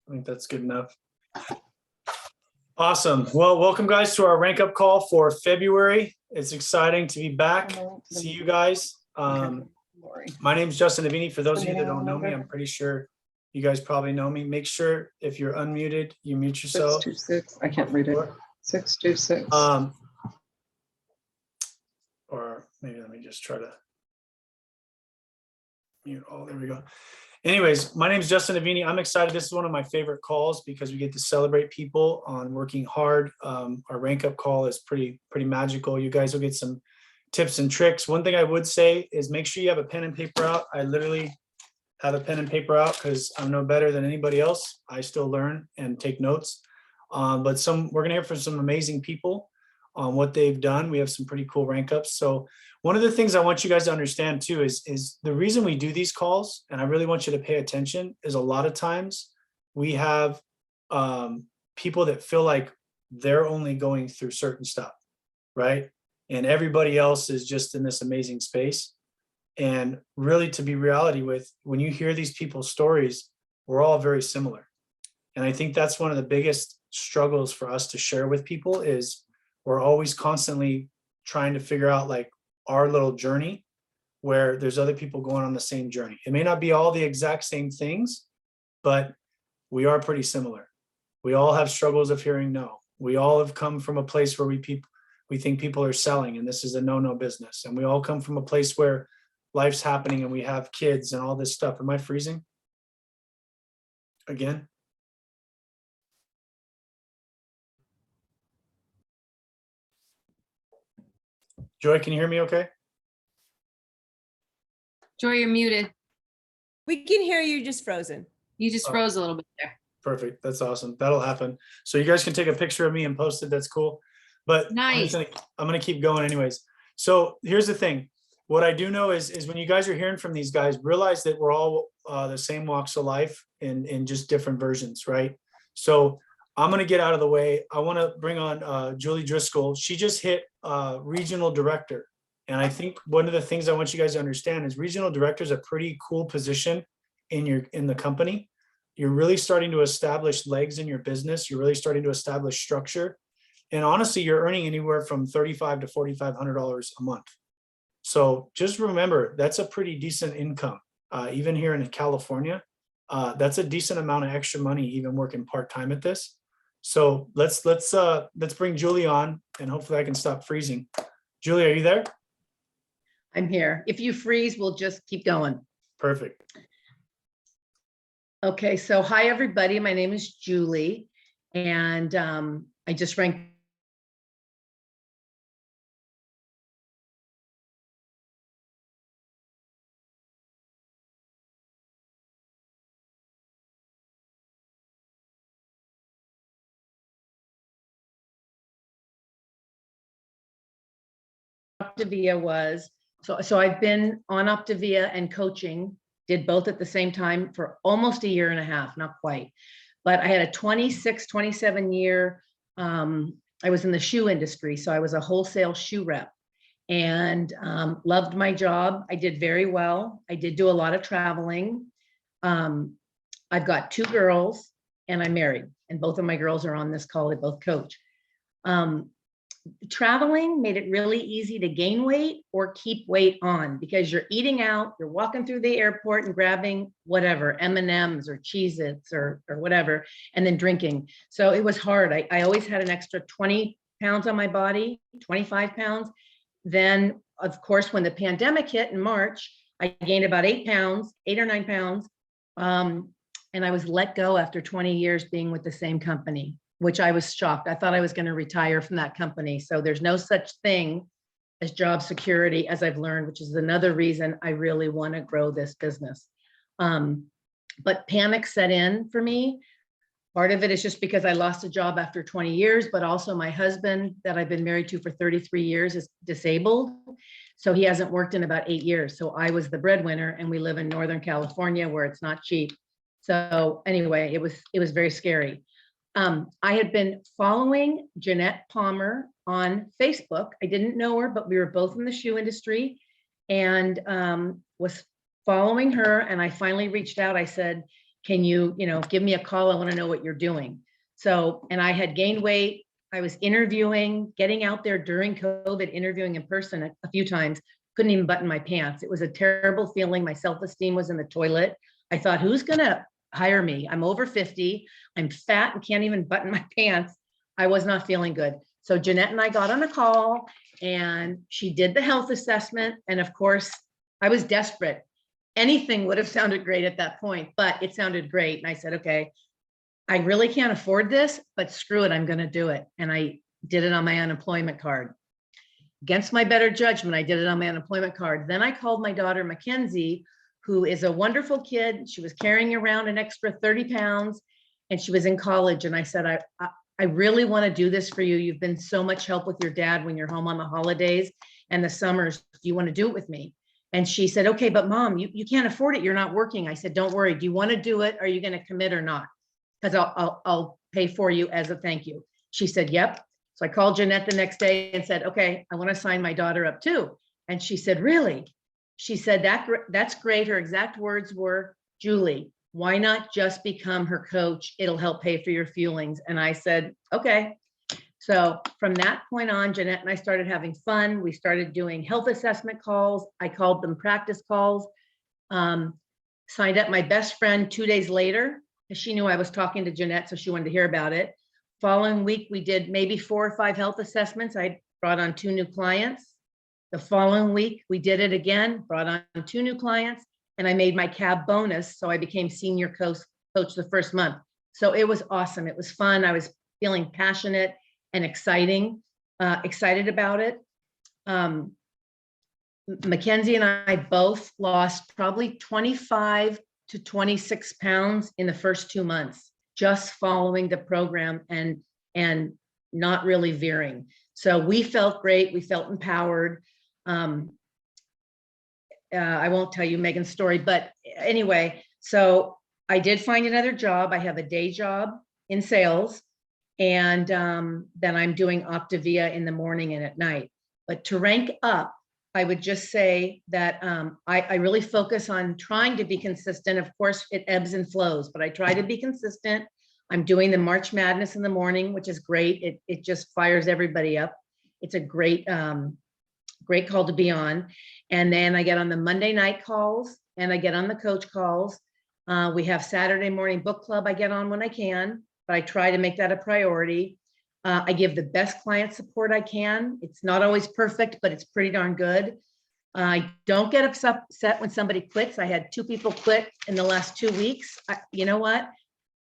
I think that's good enough. Awesome. Well, welcome guys to our rank up call for February. It's exciting to be back. See you guys. My name is Justin Navini. For those of you that don't know me, I'm pretty sure you guys probably know me. Make sure if you're unmuted, you mute yourself. 626. I can't read it. 626. Or maybe let me just try to mute all. There we go. Anyways, my name is Justin Navini. I'm excited. This is one of my favorite calls because we get to celebrate people on working hard. Our rank up call is pretty magical. You guys will get some tips and tricks. One thing I would say is make sure you have a pen and paper out. I literally have a pen and paper out because I'm no better than anybody else. I still learn and take notes. But we're gonna hear from some amazing people on what they've done. We have some pretty cool rank ups. So one of the things I want you guys to understand too is the reason we do these calls, and I really want you to pay attention, is a lot of times we have people that feel like they're only going through certain stuff, right? And everybody else is just in this amazing space. And really, to be reality with, when you hear these people's stories, we're all very similar. And I think that's one of the biggest struggles for us to share with people is we're always constantly trying to figure out like our little journey where there's other people going on the same journey. It may not be all the exact same things, but we are pretty similar. We all have struggles of hearing no. We all have come from a place where we think people are selling and this is a no business. And we all come from a place where life's happening and we have kids and all this stuff. Am I freezing again? Joy, can you hear me okay? Joy, you're muted. We can hear you, just frozen. You just froze a little bit there. Perfect. That's awesome. That'll happen. So you guys can take a picture of me and post it. That's cool. But Nice. I'm gonna keep going anyways. So here's the thing. What I do know is when you guys are hearing from these guys, realize that we're all the same walks of life in just different versions, right? So I'm gonna get out of the way. I want to bring on Julie Driscoll. She just hit regional director. And I think one of the things I want you guys to understand is regional director is a pretty cool position in the company. You're really starting to establish legs in your business. You're really starting to establish structure. And honestly, you're earning anywhere from $3,500 to $4,500 a month. So just remember, that's a pretty decent income. Even here in California, that's a decent amount of extra money, even working part-time at this. So let's bring Julie on and hopefully I can stop freezing. Julie, are you there? I'm here. If you freeze, we'll just keep going. Perfect. Okay, so hi, everybody. My name is Julie, and I just ranked Optavia was, so I've been on Optavia and coaching, did both at the same time for almost a year and a half, not quite. But I had a 27 year, I was in the shoe industry. So I was a wholesale shoe rep and loved my job. I did very well. I did do a lot of traveling. I've got 2 girls and I'm married, and both of my girls are on this call. They both coach. Traveling made it really easy to gain weight or keep weight on because you're eating out, you're walking through the airport and grabbing whatever, M&Ms or Cheez-Its or whatever, and then drinking. So it was hard. I always had an extra 20 pounds on my body, 25 pounds. Then, of course, when the pandemic hit in March, I gained about 8 or 9 pounds. And I was let go after 20 years being with the same company, which I was shocked. I thought I was going to retire from that company. So there's no such thing as job security, as I've learned, which is another reason I really want to grow this business. But panic set in for me. Part of it is just because I lost a job after 20 years, but also my husband that I've been married to for 33 years is disabled. So he hasn't worked in about 8 years. So I was the breadwinner, and we live in Northern California where it's not cheap. So anyway, it was very scary. I had been following Jeanette Palmer on Facebook. I didn't know her, but we were both in the shoe industry, and was following her. And I finally reached out. I said, can you, give me a call? I want to know what you're doing. So, and I had gained weight. I was interviewing, getting out there during COVID, interviewing in person a few times, couldn't even button my pants. It was a terrible feeling. My self-esteem was in the toilet. I thought, who's going to hire me? I'm over 50. I'm fat and can't even button my pants. I was not feeling good. So Jeanette and I got on a call and she did the health assessment. And of course, I was desperate. Anything would have sounded great at that point, but it sounded great. And I said, okay, I really can't afford this, but screw it, I'm going to do it. And I did it on my unemployment card. Against my better judgment, I did it on my unemployment card. Then I called my daughter, Mackenzie, who is a wonderful kid. She was carrying around an extra 30 pounds and she was in college. And I said, I really want to do this for you. You've been so much help with your dad when you're home on the holidays and the summers. Do you want to do it with me? And she said, okay, but mom, you can't afford it. You're not working. I said, don't worry. Do you want to do it? Are you going to commit or not? Because I'll pay for you as a thank you. She said, yep. So I called Jeanette the next day and said, okay, I want to sign my daughter up too. And she said, really? She said, that's great. Her exact words were, Julie, why not just become her coach? It'll help pay for your fuelings. And I said, okay. So from that point on, Jeanette and I started having fun. We started doing health assessment calls. I called them practice calls. Signed up my best friend 2 days later, because she knew I was talking to Jeanette, so she wanted to hear about it. Following week, we did maybe 4 or 5 health assessments. I brought on 2 new clients. The following week, we did it again, brought on 2 new clients, and I made my CAB bonus. So I became senior coach the first month. So it was awesome. It was fun. I was feeling passionate and excited about it. Mackenzie and I both lost probably 25 to 26 pounds in the first 2 months, just following the program and not really veering. So we felt great. We felt empowered. I won't tell you Megan's story, but anyway, so I did find another job. I have a day job in sales, and then I'm doing Optavia in the morning and at night. But to rank up, I would just say that I really focus on trying to be consistent. Of course, it ebbs and flows, but I try to be consistent. I'm doing the March Madness in the morning, which is great. It just fires everybody up. It's a great call to be on. And then I get on the Monday night calls and I get on the coach calls. We have Saturday morning book club I get on when I can, but I try to make that a priority. I give the best client support I can. It's not always perfect, but it's pretty darn good. I don't get upset when somebody quits. I had 2 people quit in the last 2 weeks. You know what?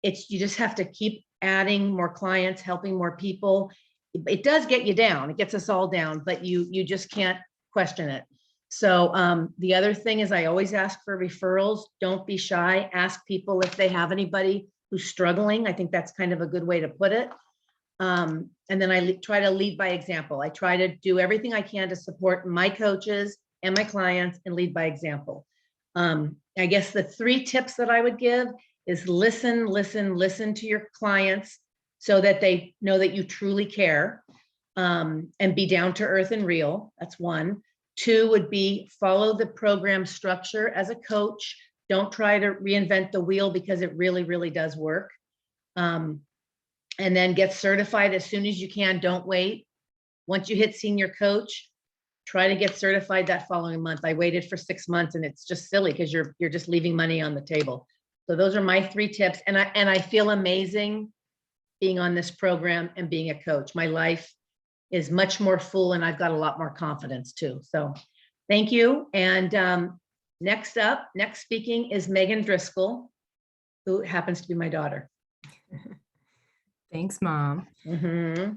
You just have to keep adding more clients, helping more people. It does get you down. It gets us all down, but you just can't question it. So the other thing is I always ask for referrals. Don't be shy. Ask people if they have anybody who's struggling. I think that's kind of a good way to put it. And then I try to lead by example. I try to do everything I can to support my coaches and my clients and lead by example. I guess the 3 tips that I would give is listen to your clients so that they know that you truly care, and be down to earth and real. That's 1. 2 would be follow the program structure as a coach. Don't try to reinvent the wheel because it really, really does work. And then get certified as soon as you can. Don't wait. Once you hit senior coach, try to get certified that following month. I waited for 6 months and it's just silly because you're just leaving money on the table. So those are my 3 tips. And I feel amazing being on this program and being a coach. My life is much more full and I've got a lot more confidence too. So thank you. And next speaking is Megan Driscoll, who happens to be my daughter. Thanks, Mom. Mm-hmm.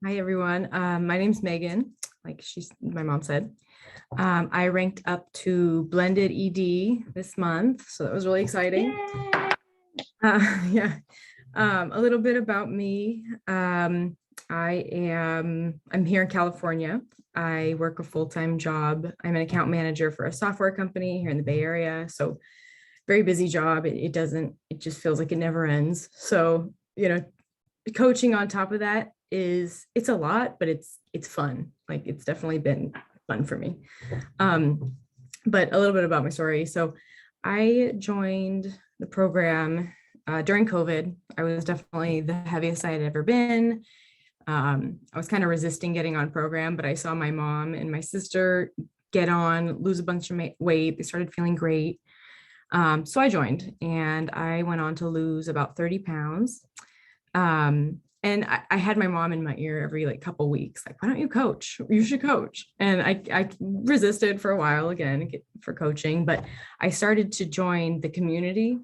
Hi, everyone. My name's Megan, like my mom said. I ranked up to blended ED this month, so that was really exciting. Yeah. A little bit about me. I'm here in California. I work a full-time job. I'm an account manager for a software company here in the Bay Area. So very busy job. It just feels like it never ends. So, coaching on top of that it's a lot, but it's fun. Like it's definitely been fun for me. But a little bit about my story. So I joined the program during COVID. I was definitely the heaviest I had ever been. I was kind of resisting getting on program, but I saw my mom and my sister get on, lose a bunch of weight. They started feeling great. So I joined and I went on to lose about 30 pounds. And I had my mom in my ear every like couple weeks, like, why don't you coach? You should coach. And I resisted for a while again for coaching, but I started to join the community,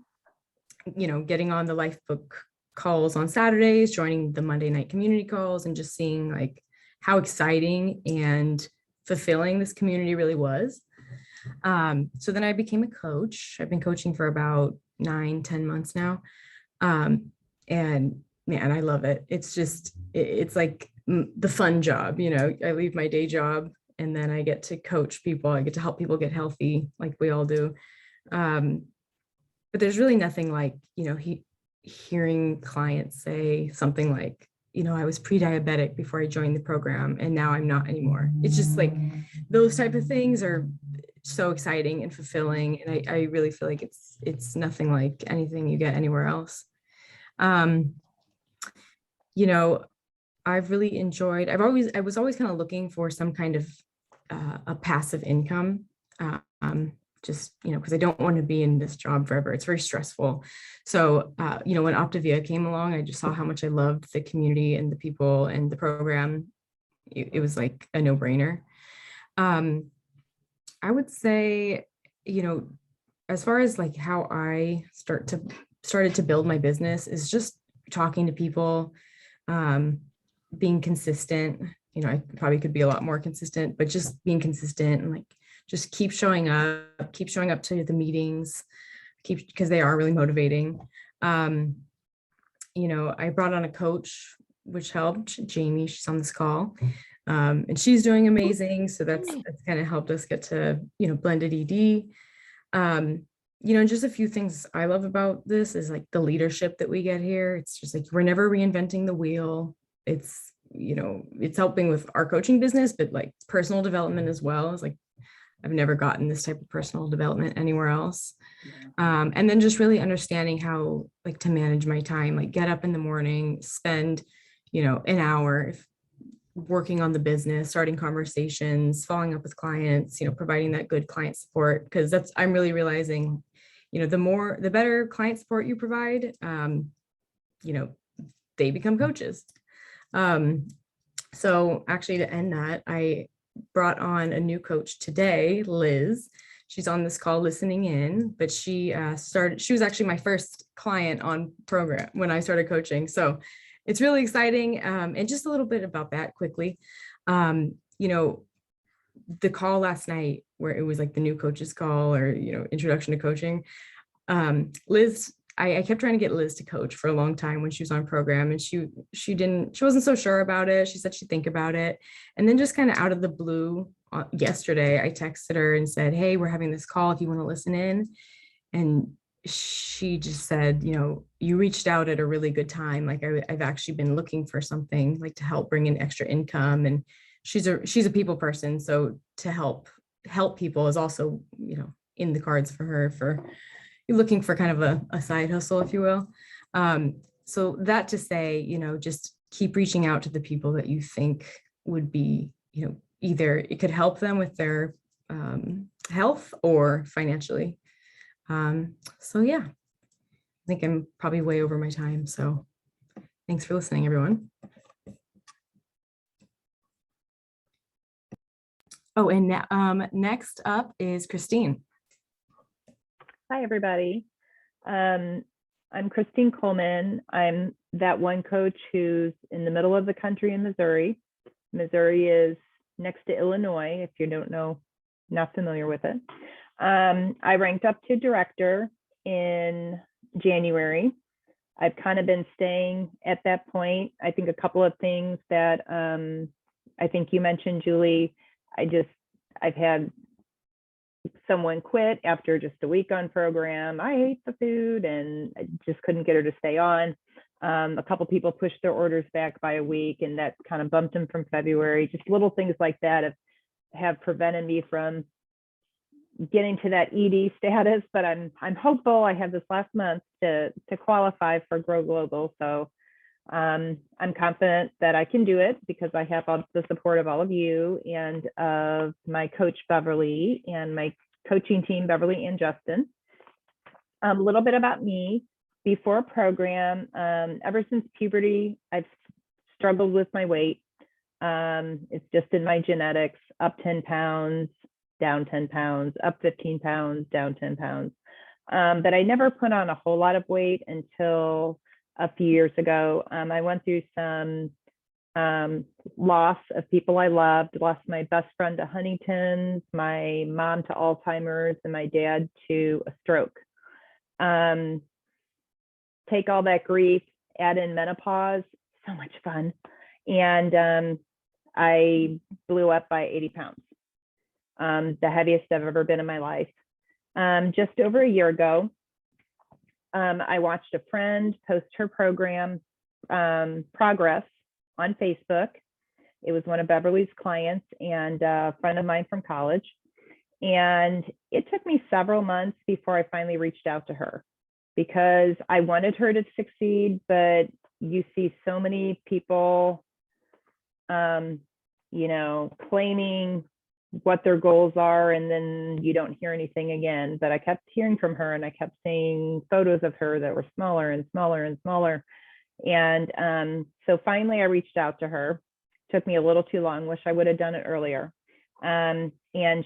getting on the Lifebook calls on Saturdays, joining the Monday night community calls, and just seeing like how exciting and fulfilling this community really was. So then I became a coach. I've been coaching for about 9-10 months now. And man, I love it. It's just, it's like the fun job, I leave my day job and then I get to coach people. I get to help people get healthy like we all do. But there's really nothing like, hearing clients say something like, I was pre-diabetic before I joined the program and now I'm not anymore. It's just like those type of things are so exciting and fulfilling. And I really feel like it's nothing like anything you get anywhere else. I've really enjoyed, I was always kind of looking for some kind of a passive income, just, because I don't want to be in this job forever. It's very stressful. So, when Optavia came along, I just saw how much I loved the community and the people and the program. It was like a no-brainer. I would say, as far as like how I started to build my business is just talking to people, being consistent. I probably could be a lot more consistent, but just being consistent and like just keep showing up to the meetings, because they are really motivating. I brought on a coach, which helped. Jamie, she's on this call, and she's doing amazing. So that's kind of helped us get to, blended ED. And just a few things I love about this is like the leadership that we get here. It's just like, we're never reinventing the wheel. It's, it's helping with our coaching business, but like personal development as well. It's like, I've never gotten this type of personal development anywhere else. And then just really understanding how like to manage my time, like get up in the morning, spend, an hour working on the business, starting conversations, following up with clients, providing that good client support. Cause I'm really realizing, the better client support you provide, they become coaches. So actually to end that, I brought on a new coach today, Liz. She's on this call listening in, but she was actually my first client on program when I started coaching. So it's really exciting. And just a little bit about that quickly. The call last night where it was like the new coaches call or, introduction to coaching. Liz, I kept trying to get Liz to coach for a long time when she was on program, and she wasn't so sure about it. She said she'd think about it. And then just kind of out of the blue yesterday, I texted her and said, hey, we're having this call if you want to listen in. And she just said, you reached out at a really good time. Like I've actually been looking for something like to help bring in extra income. And she's a people person. So to help people is also, in the cards for her, for you're looking for kind of a side hustle, if you will. So that to say, just keep reaching out to the people that you think would be, either it could help them with their health or financially. So yeah, I think I'm probably way over my time. So thanks for listening, everyone. Oh, and next up is Christine. Hi, everybody. I'm Christine Coleman. I'm that one coach who's in the middle of the country in Missouri. Missouri is next to Illinois, if you don't know, not familiar with it. I ranked up to director in January. I've kind of been staying at that point. I think a couple of things that I think you mentioned, Julie, I've had someone quit after just a week on program. I hate the food and I just couldn't get her to stay on. A couple people pushed their orders back by a week, and that kind of bumped them from February. Just little things like that have prevented me from getting to that ED status, but I'm hopeful. I have this last month to qualify for Grow Global. So I'm confident that I can do it because I have all the support of all of you and of my coach Beverly and my coaching team, Beverly and Justin. A little bit about me. Before program, ever since puberty, I've struggled with my weight. It's just in my genetics, up 10 pounds, down 10 pounds, up 15 pounds, down 10 pounds. But I never put on a whole lot of weight until a few years ago. I went through some loss of people I loved, lost my best friend to Huntington's, my mom to Alzheimer's, and my dad to a stroke. Take all that grief, add in menopause, so much fun. And I blew up by 80 pounds, the heaviest I've ever been in my life. Just over a year ago, I watched a friend post her program progress on Facebook. It was one of Beverly's clients and a friend of mine from college. And it took me several months before I finally reached out to her because I wanted her to succeed, but you see so many people, you know, claiming what their goals are, and then you don't hear anything again. But I kept hearing from her and I kept seeing photos of her that were smaller and smaller and smaller. And so finally I reached out to her. Took me a little too long, wish I would have done it earlier. And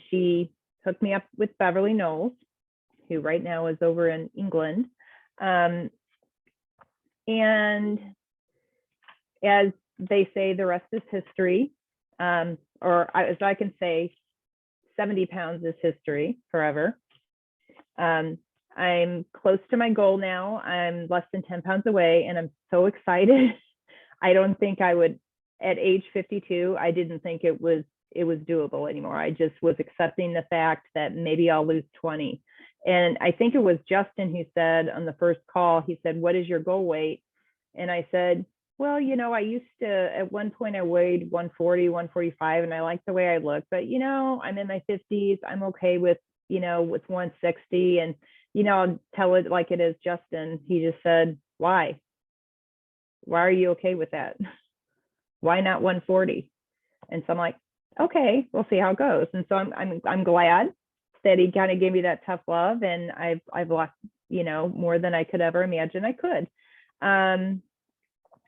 she hooked me up with Beverly Knowles, who right now is over in England. And as they say, the rest is history. As I can say, 70 pounds is history forever. I'm close to my goal now. I'm less than 10 pounds away, and I'm so excited. I don't think I would, at age 52, I didn't think it was doable anymore. I just was accepting the fact that maybe I'll lose 20. And I think it was Justin who said on the first call, he said, "What is your goal weight?" And I said, well, you know, I used to, at one point I weighed 140, 145, and I like the way I look, but you know, I'm in my 50s. I'm okay with, you know, with 160. And, you know, I'll tell it like it is, Justin. He just said, why are you okay with that? Why not 140? And so I'm like, okay, we'll see how it goes. And so I'm glad that he kind of gave me that tough love, and I've lost, you know, more than I could ever imagine I could.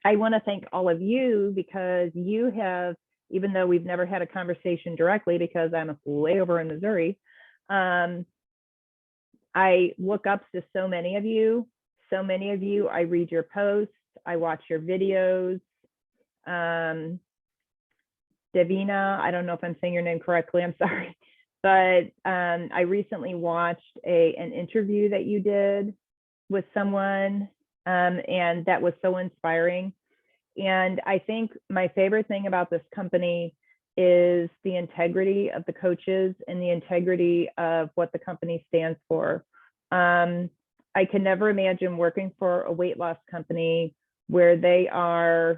I want to thank all of you because you have, even though we've never had a conversation directly because I'm way over in Missouri, I look up to so many of you. I read your posts, I watch your videos. Davina, I don't know if I'm saying your name correctly, I'm sorry. But I recently watched an interview that you did with someone, and that was so inspiring. And I think my favorite thing about this company is the integrity of the coaches and the integrity of what the company stands for. I can never imagine working for a weight loss company where the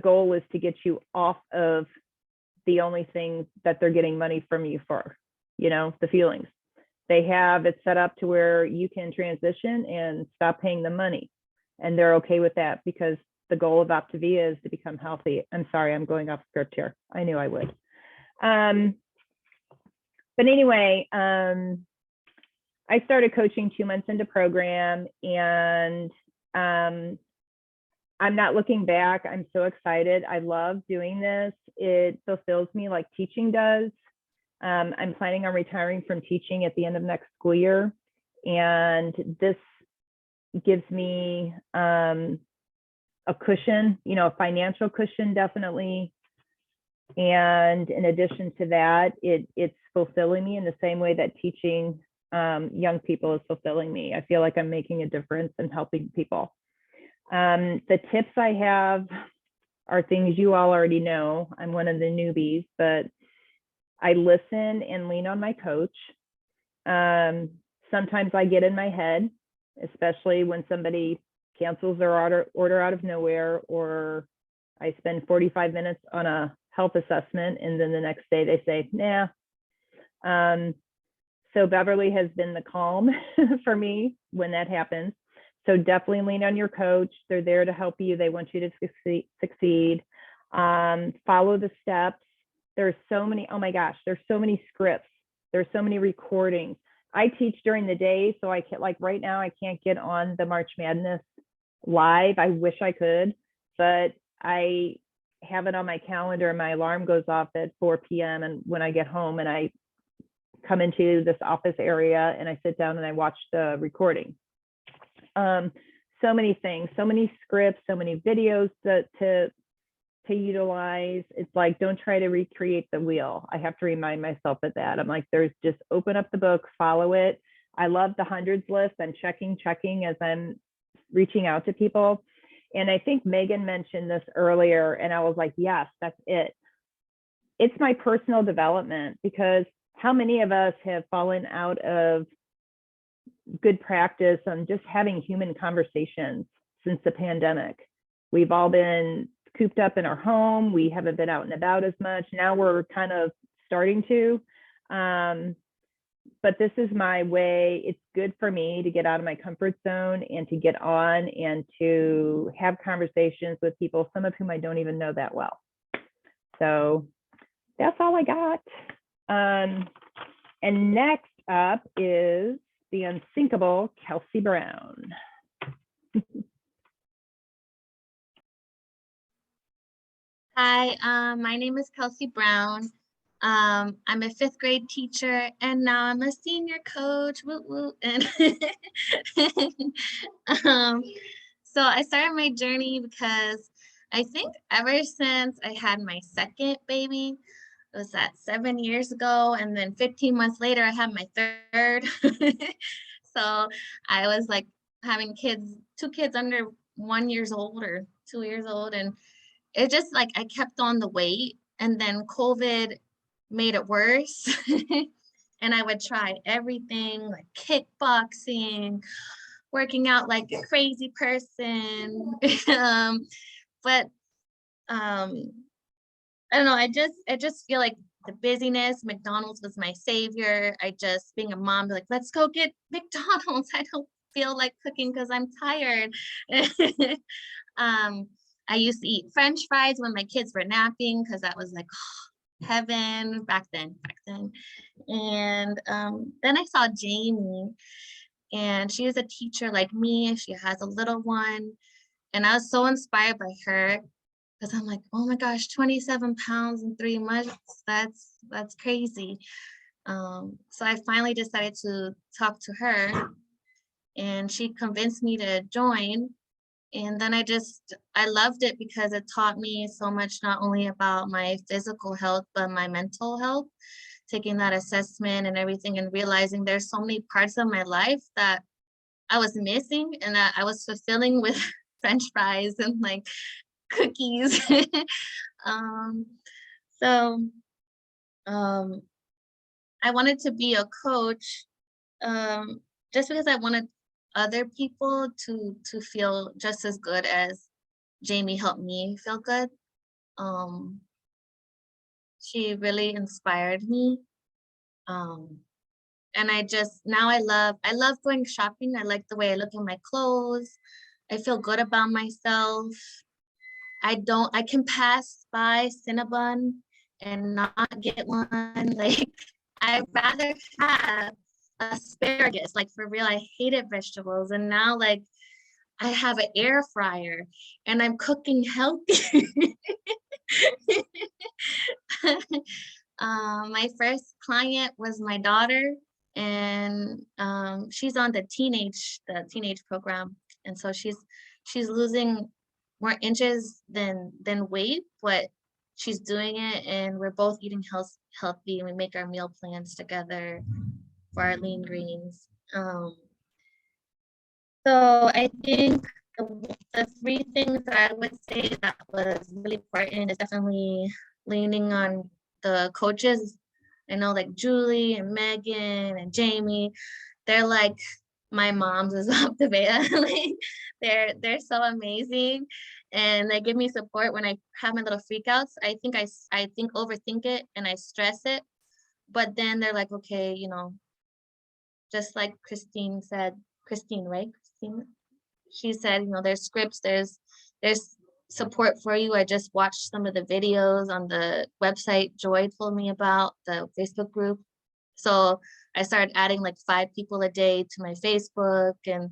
goal is to get you off of the only thing that they're getting money from you for, you know, the feelings. They have it set up to where you can transition and stop paying them money. And they're okay with that because the goal of Optavia is to become healthy. I'm sorry, I'm going off script here. I knew I would. But anyway, I started coaching 2 months into program, and I'm not looking back. I'm so excited. I love doing this. It fulfills me like teaching does. I'm planning on retiring from teaching at the end of next school year. And this gives me a cushion, you know, a financial cushion, definitely. And in addition to that, it's fulfilling me in the same way that teaching young people is fulfilling me. I feel like I'm making a difference and helping people. The tips I have are things you all already know. I'm one of the newbies, but I listen and lean on my coach. Sometimes I get in my head, especially when somebody cancels their order out of nowhere, or I spend 45 minutes on a health assessment and then the next day they say, nah. So Beverly has been the calm for me when that happens. So definitely lean on your coach. They're there to help you. They want you to succeed. Follow the steps. There's so many, oh my gosh, there's so many scripts. There's so many recordings. I teach during the day, so I can't, like right now, I can't get on the March Madness live. I wish I could, but I have it on my calendar and my alarm goes off at 4 p.m. And when I get home and I come into this office area and I sit down and I watch the recording. So many things, so many scripts, so many videos to utilize. It's like, don't try to recreate the wheel. I have to remind myself of that. I'm like, there's just open up the book, follow it. I love the hundreds list. I'm checking as I'm reaching out to people. And I think Megan mentioned this earlier, and I was like, yes, that's it. It's my personal development, because how many of us have fallen out of good practice on just having human conversations since the pandemic? We've all been cooped up in our home. We haven't been out and about as much. Now we're kind of starting to. But this is my way. It's good for me to get out of my comfort zone and to get on and to have conversations with people, some of whom I don't even know that well. So that's all I got. And next up is the unsinkable Kelsey Brown. Hi, my name is Kelsey Brown. I'm a 5th grade teacher, and now I'm a senior coach. Woo woo. And so I started my journey because I think ever since I had my second baby, it was that 7 years ago, and then 15 months later, I had my third. So I was like having kids, 2 kids under 1 year old or 2 years old, and it just like I kept on the weight, and then COVID made it worse. And I would try everything like kickboxing, working out like a crazy person. But I don't know, I just feel like the busyness, McDonald's was my savior. I just, being a mom, be like, let's go get McDonald's. I don't feel like cooking because I'm tired. I used to eat French fries when my kids were napping because that was like heaven back then. And then I saw Jamie, and she is a teacher like me. She has a little one, and I was so inspired by her because I'm like, oh my gosh, 27 pounds in 3 months. That's crazy. So I finally decided to talk to her, and she convinced me to join. And then I loved it because it taught me so much, not only about my physical health, but my mental health, taking that assessment and everything, and realizing there's so many parts of my life that I was missing and that I was fulfilling with French fries and like cookies. So I wanted to be a coach just because I wanted other people to feel just as good as Jamie helped me feel good. She really inspired me. And now I love going shopping. I like the way I look at my clothes. I feel good about myself. I can pass by Cinnabon and not get one. Like, I'd rather have asparagus. Like, for real, I hated vegetables. And now, like, I have an air fryer and I'm cooking healthy. My first client was my daughter, and she's on the teenage program. And so she's losing more inches than weight, but she's doing it, and we're both eating healthy, and we make our meal plans together for our lean greens. So I think the 3 things that I would say that was really important is definitely leaning on the coaches. I know like Julie and Megan and Jamie, they're like my moms is up the beta. Like, they're so amazing, and they give me support when I have my little freakouts. I think overthink it and I stress it, but then they're like, okay, just like Christine said, Christine, right? Christine, she said, there's scripts, there's support for you. I just watched some of the videos on the website Joy told me about, the Facebook group. So I started adding like 5 people a day to my Facebook and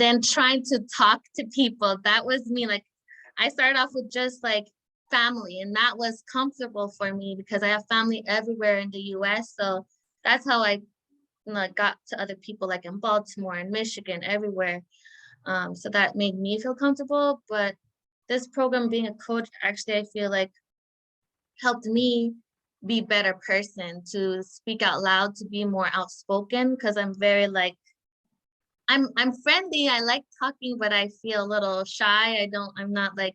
then trying to talk to people. That was me. Like I started off with just like family, and that was comfortable for me because I have family everywhere in the US. So that's how I got to other people like in Baltimore and Michigan, everywhere. So that made me feel comfortable. But this program, being a coach, actually, I feel like helped me be a better person, to speak out loud, to be more outspoken, because I'm very like, I'm friendly, I like talking, but I feel a little shy. I'm not like,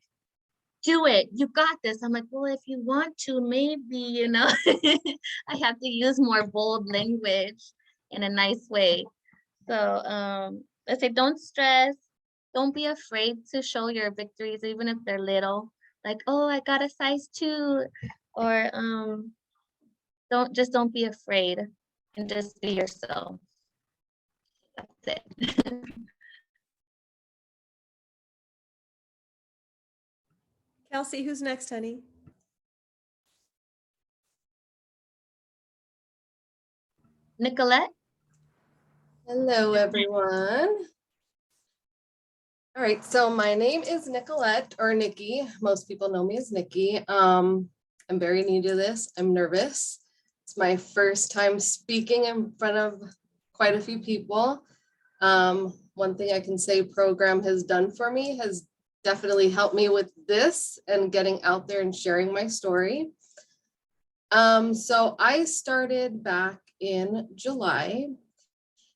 do it, you got this. I'm like, well, if you want to, maybe, I have to use more bold language in a nice way. So let's say, don't stress. Don't be afraid to show your victories, even if they're little. Like, oh, I got a size 2, or don't be afraid, and just be yourself. That's it. Kelsey, who's next, honey? Nicolette? Hello, everyone. All right, so my name is Nicolette, or Nikki. Most people know me as Nikki. I'm very new to this. I'm nervous. It's my first time speaking in front of quite a few people. One thing I can say program has done for me has definitely helped me with this and getting out there and sharing my story. So I started back in July.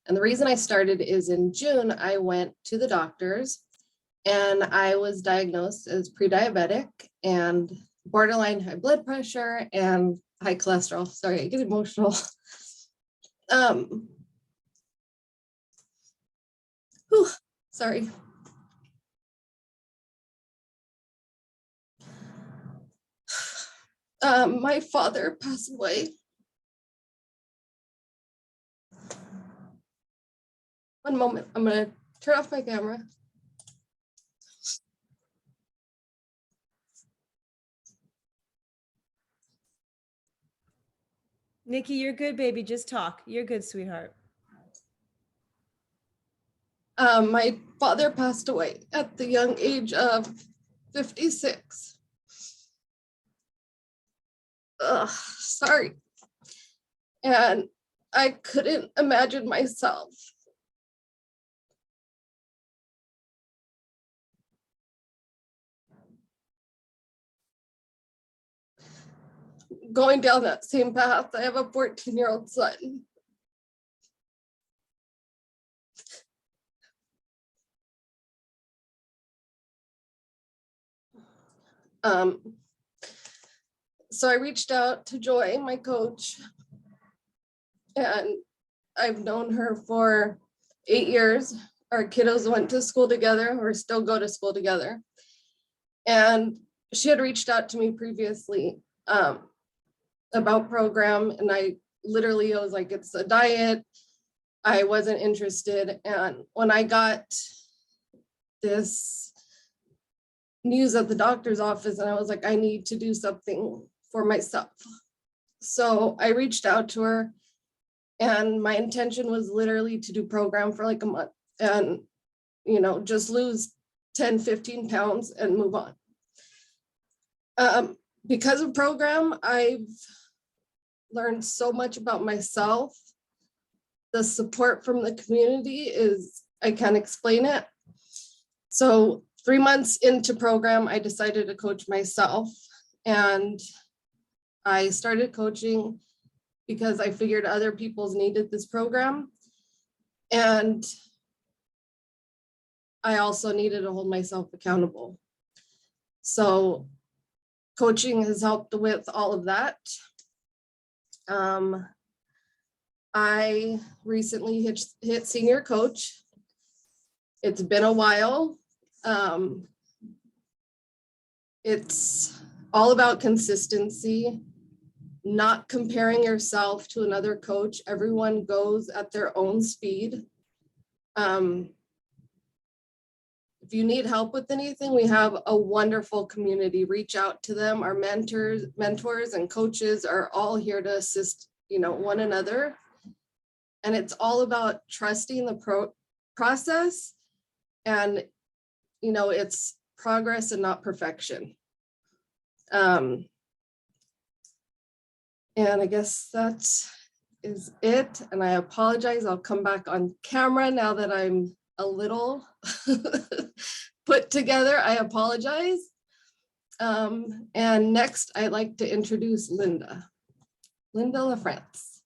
And the reason I started is in June, I went to the doctors and I was diagnosed as pre-diabetic and borderline high blood pressure and high cholesterol. Sorry, I get emotional. Sorry. My father passed away. One moment, I'm gonna turn off my camera. Nikki, you're good, baby. Just talk. You're good, sweetheart. My father passed away at the young age of 56. Sorry. And I couldn't imagine myself going down that same path. I have a 14-year-old son. So I reached out to Joy, my coach, and I've known her for 8 years. Our kiddos went to school together, or still go to school together. And she had reached out to me previously about program, and I was like, it's a diet. I wasn't interested. And when I got this news at the doctor's office, and I was like, I need to do something for myself. So I reached out to her, and my intention was literally to do program for like a month and, just lose 10, 15 pounds and move on. Because of program, I've learned so much about myself. The support from the community I can't explain it. So 3 months into program, I decided to coach myself, and I started coaching because I figured other people needed this program. And I also needed to hold myself accountable. So coaching has helped with all of that. I recently hit senior coach. It's been a while. It's all about consistency. not comparing yourself to another coach. Everyone goes at their own speed. If you need help with anything, we have a wonderful community. Reach out to them. Our mentors and coaches are all here to assist, one another. And it's all about trusting the process, and, it's progress and not perfection. And I guess that is it. And I apologize. I'll come back on camera now that I'm a little put together. I apologize. And next, I'd like to introduce Linda LaFrance.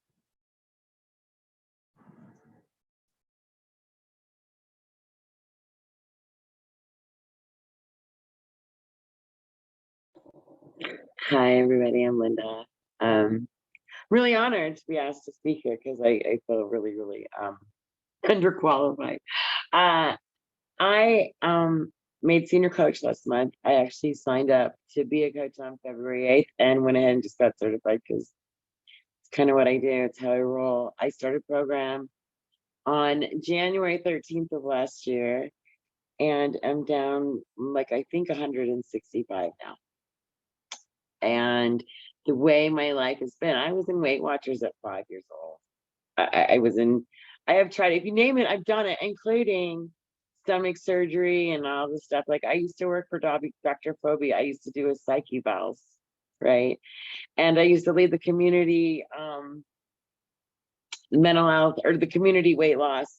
Hi, everybody. I'm Linda. Really honored to be asked to speak here because I feel really, really underqualified. I made senior coach last month. I actually signed up to be a coach on February 8th and went ahead and just got certified because it's kind of what I do. It's how I roll. I started a program on January 13th of last year, and I'm down I think 165 now. And the way my life has been, I was in Weight Watchers at 5 years old. I have tried, if you name it, I've done it, including stomach surgery and all this stuff. I used to work for Dr. Phoebe. I used to do a psych evals, right? And I used to lead the community mental health or the community weight loss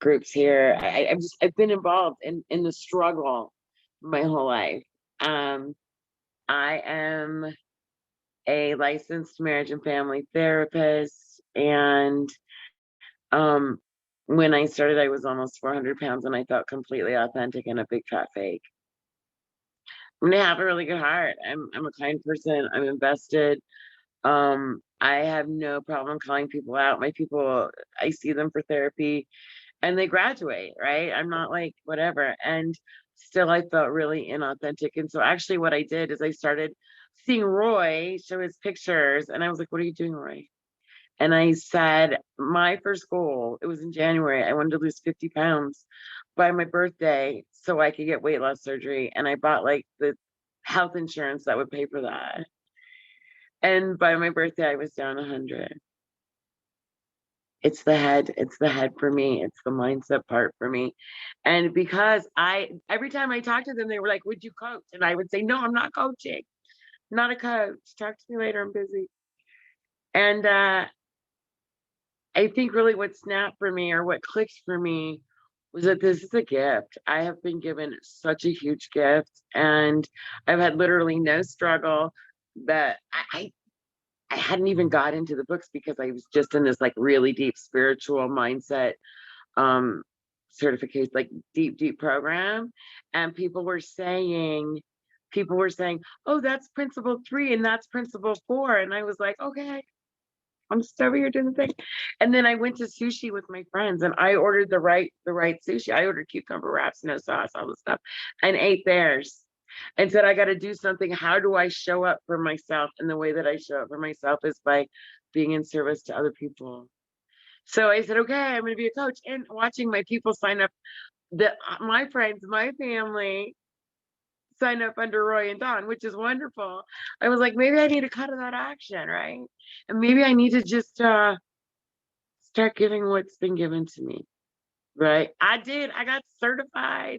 groups here. I've been involved in the struggle my whole life. I am a licensed marriage and family therapist, and when I started, I was almost 400 pounds, and I felt completely authentic and a big fat fake. I have a really good heart. I'm a kind person. I'm invested. I have no problem calling people out. My people, I see them for therapy, and they graduate, right? I'm not whatever. And still, I felt really inauthentic. And so actually what I did is I started seeing Roy show his pictures, and I was like, what are you doing, Roy? And I said, my first goal, it was in January, I wanted to lose 50 pounds by my birthday so I could get weight loss surgery. And I bought the health insurance that would pay for that. And by my birthday, I was down 100. It's the head for me. It's the mindset part for me. And because every time I talked to them, they were like, would you coach? And I would say, no, I'm not coaching. I'm not a coach. Talk to me later. I'm busy. And I think really what snapped for me or what clicked for me was that this is a gift. I have been given such a huge gift, and I've had literally no struggle that I hadn't even got into the books because I was just in this really deep spiritual mindset certification, deep program. And people were saying, oh, that's principle 3 and that's principle 4. And I was like, okay, I'm just over here doing the thing. And then I went to sushi with my friends, and I ordered the right sushi. I ordered cucumber wraps, no sauce, all this stuff, and ate theirs. And said, I got to do something. How do I show up for myself? And the way that I show up for myself is by being in service to other people. So I said, okay, I'm going to be a coach. And watching my people sign up, my friends, my family sign up under Roy and Dawn, which is wonderful. I was like, maybe I need to cut to that action, right? And maybe I need to just start giving what's been given to me, right? I did. I got certified.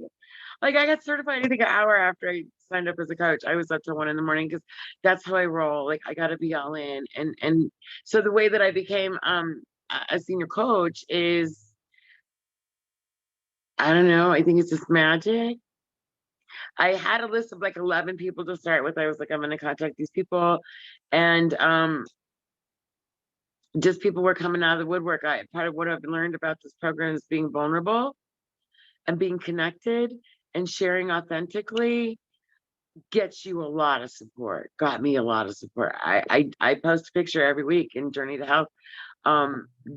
I got certified, I think, an hour after I signed up as a coach. I was up till 1 a.m. because that's how I roll. I got to be all in. And so the way that I became a senior coach is, I don't know, I think it's just magic. I had a list of 11 people to start with. I was like, I'm going to contact these people. And just people were coming out of the woodwork. Part of what I've learned about this program is being vulnerable and being connected. And sharing authentically gets you a lot of support, got me a lot of support. I post a picture every week in Journey to Health,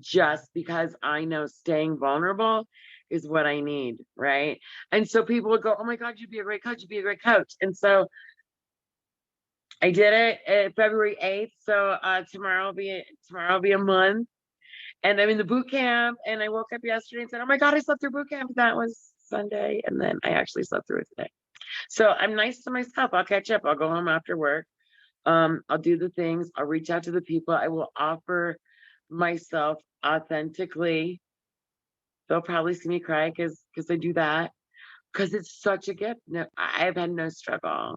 just because I know staying vulnerable is what I need, right? And so people would go, oh my God, you'd be a great coach, you'd be a great coach. And so I did it February 8th. So tomorrow will be a month. And I'm in the boot camp. And I woke up yesterday and said, oh my God, I slept through boot camp. That was Sunday. And then I actually slept through it today. So I'm nice to myself. I'll catch up. I'll go home after work. I'll do the things. I'll reach out to the people. I will offer myself authentically. They'll probably see me cry because I do that. Because it's such a gift. No, I've had no struggle.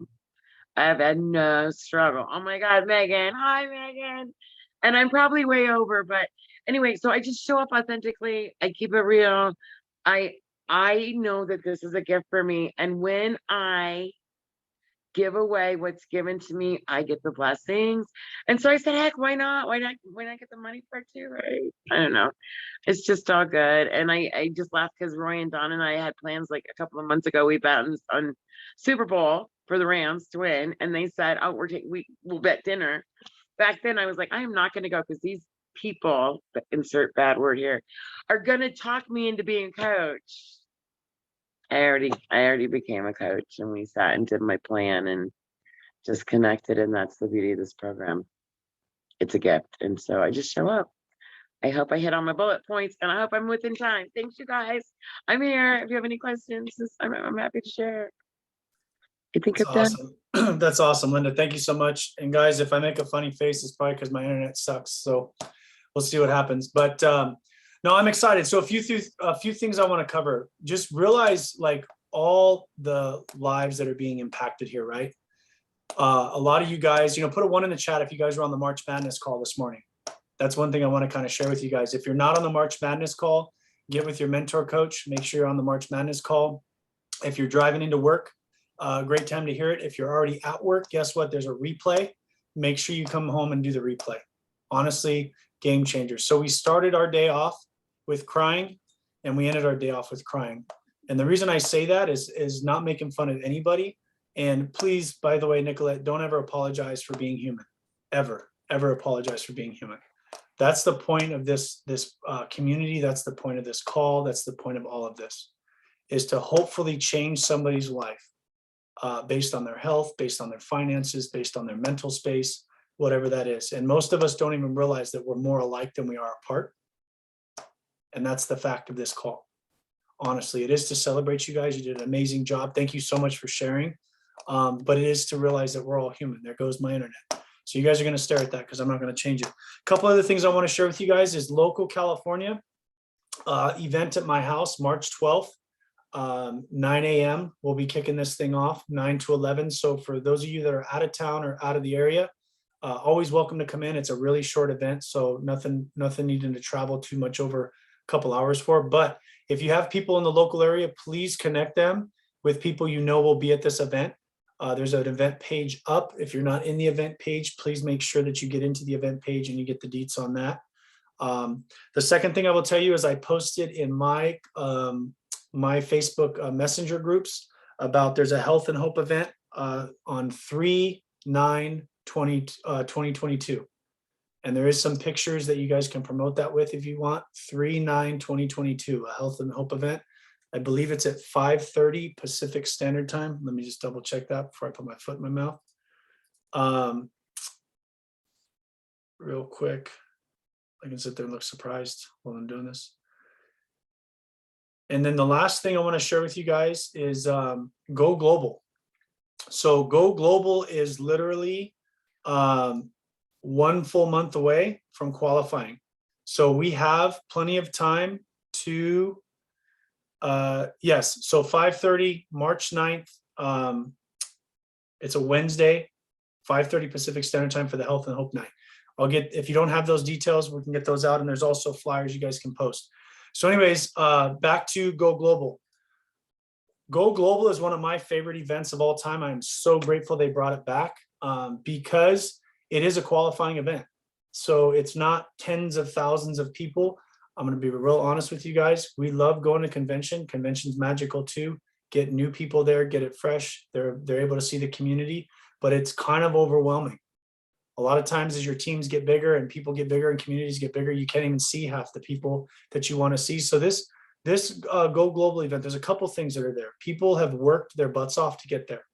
I've had no struggle. Oh my God, Megan. Hi, Megan. And I'm probably way over, but anyway, so I just show up authentically. I keep it real. I know that this is a gift for me. And when I give away what's given to me, I get the blessings. And so I said, heck, why not? Why not get the money for it too, right? I don't know. It's just all good. And I just laughed because Roy and Don and I had plans like a couple of months ago. We bet on Super Bowl for the Rams to win. And they said, oh, we'll bet dinner. Back then I was like, I am not going to go because these people, insert bad word here, are going to talk me into being a coach. I already became a coach, and we sat and did my plan and just connected. And that's the beauty of this program. It's a gift. And so I just show up. I hope I hit all my bullet points, and I hope I'm within time. Thanks, you guys. I'm here. If you have any questions, I'm happy to share. I think That's I'm done. awesome. That's awesome, Linda. Thank you so much. And guys, if I make a funny face, it's probably because my internet sucks. So we'll see what happens. But no, I'm excited. So a few things I want to cover. Just realize like all the lives that are being impacted here, right? A lot of you guys, put a 1 in the chat if you guys were on the March Madness call this morning. That's one thing I want to kind of share with you guys. If you're not on the March Madness call, get with your mentor coach. Make sure you're on the March Madness call. If you're driving into work, great time to hear it. If you're already at work, guess what? There's a replay. Make sure you come home and do the replay. Honestly, game changer. So we started our day off with crying, and we ended our day off with crying. And the reason I say that is not making fun of anybody. And please, by the way, Nicolette, don't ever apologize for being human. Ever apologize for being human. That's the point of this community. That's the point of this call. That's the point of all of this, is to hopefully change somebody's life based on their health, based on their finances, based on their mental space, whatever that is. And most of us don't even realize that we're more alike than we are apart. And that's the fact of this call. Honestly, it is to celebrate you guys. You did an amazing job. Thank you so much for sharing. But it is to realize that we're all human. There goes my internet. So you guys are going to stare at that because I'm not going to change it. A couple other things I want to share with you guys is local California event at my house, March 12th, 9 a.m. We'll be kicking this thing off, 9 to 11. So for those of you that are out of town or out of the area, always welcome to come in. It's a really short event, so nothing needing to travel too much over a couple hours for. But if you have people in the local area, please connect them with people you know will be at this event. There's an event page up. If you're not in the event page, please make sure that you get into the event page and you get the deets on that. The second thing I will tell you is I posted in my Facebook messenger groups about there's a Health and Hope event on 3/9/2022. And there is some pictures that you guys can promote that with if you want. 3/9/2022, a Health and Hope event. I believe it's at 5:30 Pacific Standard Time. Let me just double check that before I put my foot in my mouth. Real quick, I can sit there and look surprised while I'm doing this. And then the last thing I want to share with you guys is Go Global. So Go Global is literally 1 full month away from qualifying. So we have plenty of time to yes, so 5:30 March 9th. It's a Wednesday, 5:30 Pacific Standard Time for the Health and Hope Night. If you don't have those details, we can get those out, and there's also flyers you guys can post. So anyways, back to Go Global. Go Global is one of my favorite events of all time. I'm so grateful they brought it back because it is a qualifying event. So it's not tens of thousands of people. I'm going to be real honest with you guys. We love going to convention. Convention's magical too. Get new people there, get it fresh. They're able to see the community, but it's kind of overwhelming. A lot of times as your teams get bigger and people get bigger and communities get bigger, you can't even see half the people that you want to see. So this Go Global event, there's a couple things that are there. People have worked their butts off to get there.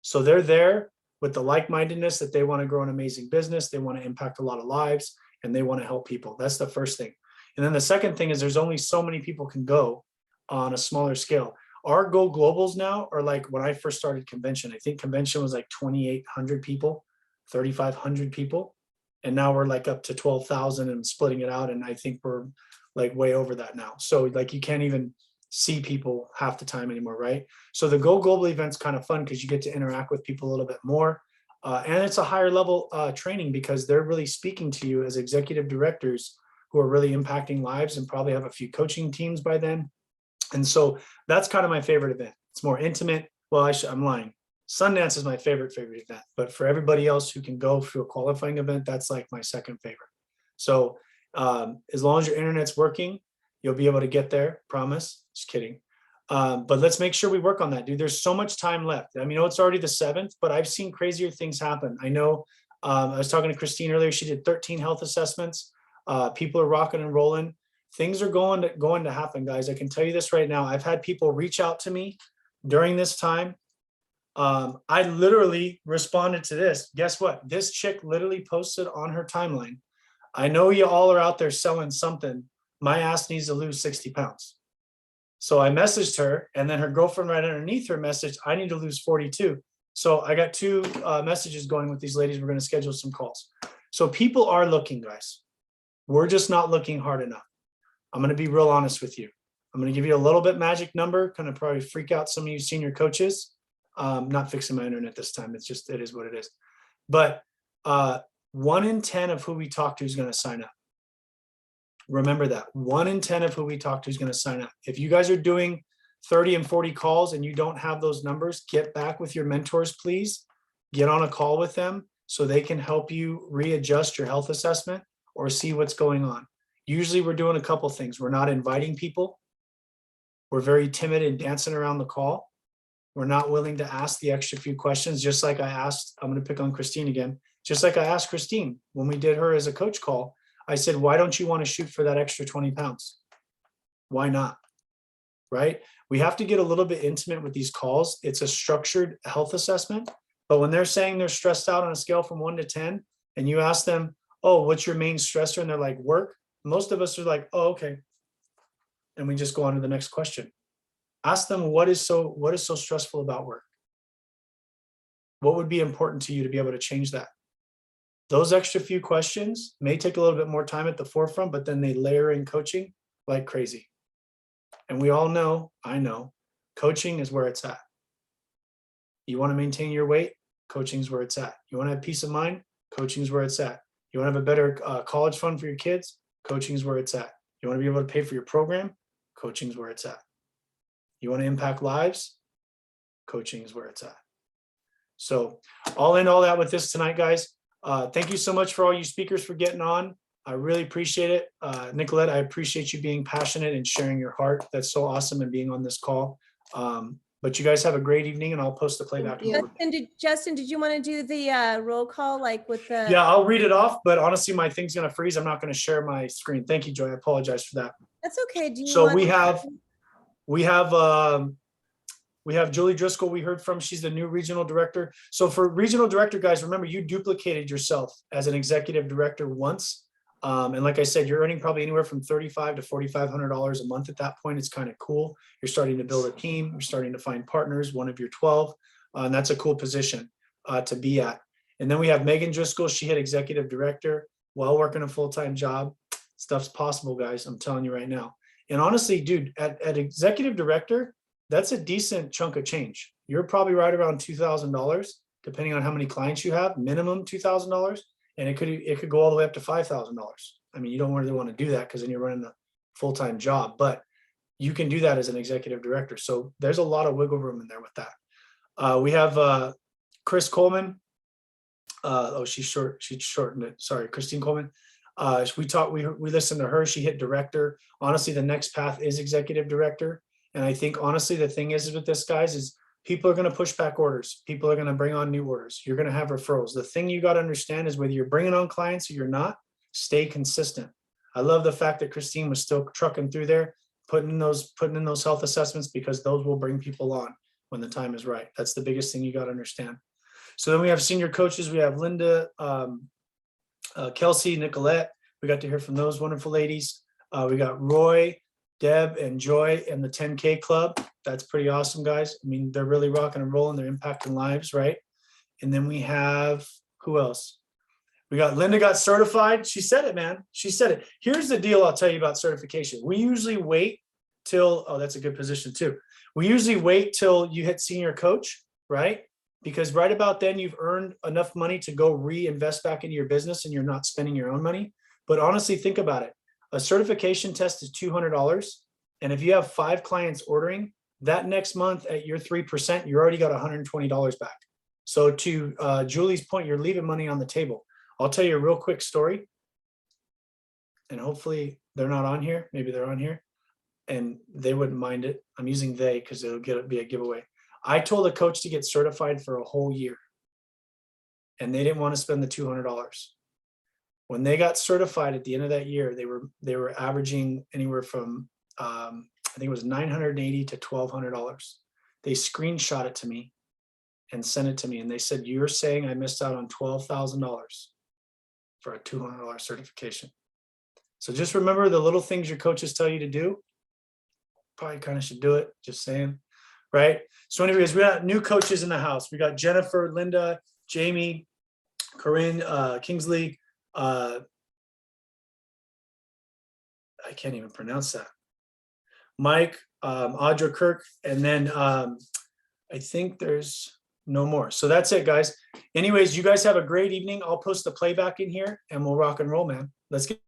So they're there with the like-mindedness that they want to grow an amazing business, they want to impact a lot of lives, and they want to help people. That's the first thing. And then the second thing is there's only so many people can go on a smaller scale. Our Go Globals now are like when I first started convention, I think convention was like 2,800 people, 3,500 people. And now we're like up to 12,000 and splitting it out. And I think we're like way over that now. So like you can't even see people half the time anymore, right? So the Go Global event's kind of fun because you get to interact with people a little bit more. And it's a higher level training because they're really speaking to you as executive directors who are really impacting lives and probably have a few coaching teams by then. And so that's kind of my favorite event. It's more intimate. Well, I'm lying. Sundance is my favorite event, but for everybody else who can go to a qualifying event, that's like my second favorite. So as long as your internet's working, you'll be able to get there, promise. Just kidding. But let's make sure we work on that, dude. There's so much time left. I mean, it's already the 7th, but I've seen crazier things happen. I know I was talking to Christine earlier. She did 13 health assessments. People are rocking and rolling. Things are going to happen, guys. I can tell you this right now. I've had people reach out to me during this time. I literally responded to this. Guess what? This chick literally posted on her timeline. I know you all are out there selling something. My ass needs to lose 60 pounds. So I messaged her, and then her girlfriend right underneath her message, I need to lose 42. So I got 2 messages going with these ladies. We're going to schedule some calls. So people are looking, guys. We're just not looking hard enough. I'm going to be real honest with you. I'm going to give you a little bit magic number, kind of probably freak out some of you senior coaches. Not fixing my internet this time. It's just, it is what it is. But 1 in 10 of who we talk to is going to sign up. Remember that 1 in 10 of who we talk to is going to sign up. If you guys are doing 30 and 40 calls and you don't have those numbers, get back with your mentors, please. Get on a call with them so they can help you readjust your health assessment or see what's going on. Usually we're doing a couple things. We're not inviting people. We're very timid and dancing around the call. We're not willing to ask the extra few questions, just like I asked, I'm going to pick on Christine again, just like I asked Christine when we did her as a coach call. I said, why don't you want to shoot for that extra 20 pounds? Why not? Right? We have to get a little bit intimate with these calls. It's a structured health assessment, but when they're saying they're stressed out on a scale from 1 to 10, and you ask them, oh, what's your main stressor? And they're like, work. Most of us are like, oh, okay. And we just go on to the next question. Ask them what is so stressful about work? What would be important to you to be able to change that? Those extra few questions may take a little bit more time at the forefront, but then they layer in coaching like crazy. And we all know, I know, coaching is where it's at. You want to maintain your weight? Coaching is where it's at. You want to have peace of mind? Coaching is where it's at. You want to have a better college fund for your kids? Coaching is where it's at. You want to be able to pay for your program? Coaching is where it's at. You want to impact lives? Coaching is where it's at. So all in all that with this tonight, guys. Thank you so much for all you speakers for getting on. I really appreciate it. Nicolette, I appreciate you being passionate and sharing your heart. That's so awesome, and being on this call. But you guys have a great evening, and I'll post the playback. Justin, did you want to do the roll call like with the? Yeah, I'll read it off, but honestly, my thing's going to freeze. I'm not going to share my screen. Thank you, Joy. I apologize for that. That's okay. Do you So want we have Julie Driscoll we heard from. She's the new regional director. So for regional director, guys, remember you duplicated yourself as an executive director once. And like I said, you're earning probably anywhere from $3,500 to $4,500 a month at that point. It's kind of cool. You're starting to build a team. You're starting to find partners, one of your 12. And that's a cool position to be at. And then we have Megan Driscoll. She hit executive director while working a full-time job. Stuff's possible, guys. I'm telling you right now. And honestly, dude, at executive director, that's a decent chunk of change. You're probably right around $2,000, depending on how many clients you have, minimum $2,000. And it could go all the way up to $5,000. I mean, you don't really want to do that because then you're running a full-time job, but you can do that as an executive director. So there's a lot of wiggle room in there with that. We have Chris Coleman. She shortened it. Sorry, Christine Coleman. We listened to her. She hit director. Honestly, the next path is executive director. And I think honestly, the thing is with this, guys, is people are going to push back orders. People are going to bring on new orders. You're going to have referrals. The thing you got to understand is whether you're bringing on clients or you're not, stay consistent. I love the fact that Christine was still trucking through there, putting in those health assessments, because those will bring people on when the time is right. That's the biggest thing you got to understand. So then we have senior coaches. We have Linda, Kelsey, Nicolette. We got to hear from those wonderful ladies. We got Roy, Deb, and Joy in the 10K club. That's pretty awesome, guys. I mean, they're really rocking and rolling. They're impacting lives, right? And then we have, who else? We got Linda got certified. She said it, man. She said it. Here's the deal I'll tell you about certification. We usually wait till, oh, that's a good position too. We usually wait till you hit senior coach, right? Because right about then you've earned enough money to go reinvest back into your business and you're not spending your own money. But honestly, think about it. A certification test is $200. And if you have 5 clients ordering, that next month at your 3%, you already got $120 back. So to Julie's point, you're leaving money on the table. I'll tell you a real quick story. And hopefully they're not on here. Maybe they're on here and they wouldn't mind it. I'm using they because it'll be a giveaway. I told a coach to get certified for a whole year and they didn't want to spend the $200. When they got certified at the end of that year, they were averaging anywhere from I think it was $980 to $1,200. They screenshot it to me and sent it to me, and they said, "You're saying I missed out on $12,000 for a $200 certification." So just remember the little things your coaches tell you to do. Probably kind of should do it. Just saying, right? So, anyways, we got new coaches in the house. We got Jennifer, Linda, Jamie, Corinne, Kingsley. I can't even pronounce that. Mike, Audra Kirk, and then I think there's no more. So that's it, guys. Anyways, you guys have a great evening. I'll post the playback in here and we'll rock and roll, man. Let's get